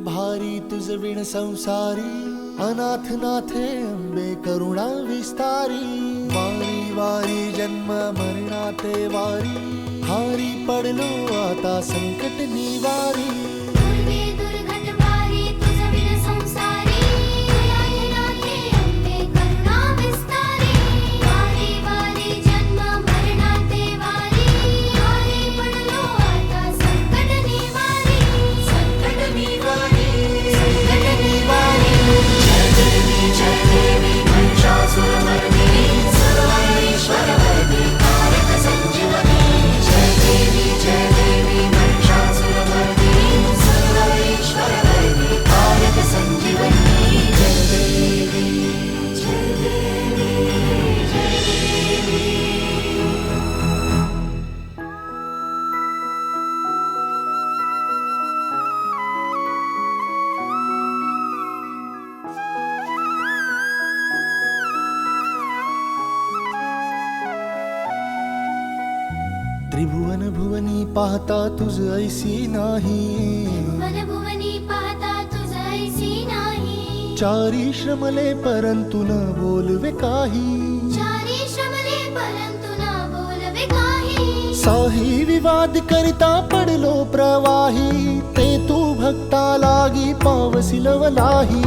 भारी तुझ विण संसारी, अनाथ नाथे अंबे करुणा विस्तारी। वारी वारी जन्म मरणाते वारी, हारी पडलो आता संकट निवारी। दुर्गे दुर्घट वारी तुझ विण संसारी, अनाथ नाथे अंबे करुणा विस्तारी। वारी वारी जन्म मरणाते वारी, हारी पडलो आता संकट निवारी। संकट निवारी, संकट निवारी। जय देवी महिषासुरमर्दिनी, सर्वैश्वर्यवरदे कारक संजीवनी। जय देवी महिषासुरमर्दिनी, सर्वैश्वर्यवरदे कारक संजीवनी। जय देवी, जय देवी, जय देवी। त्रिभुवन भुवनी पाहता तुझ ऐसी नाही, भुवन भुवनी पाहता तुझ ऐसी नाही। चारी श्रमले परंतु न बोलवे काही। चारी श्रमले परंतु न बोलवे काही। साही विवाद करिता पडलो प्रवाही, ते तू भक्ता लागी पावसिलवलाही।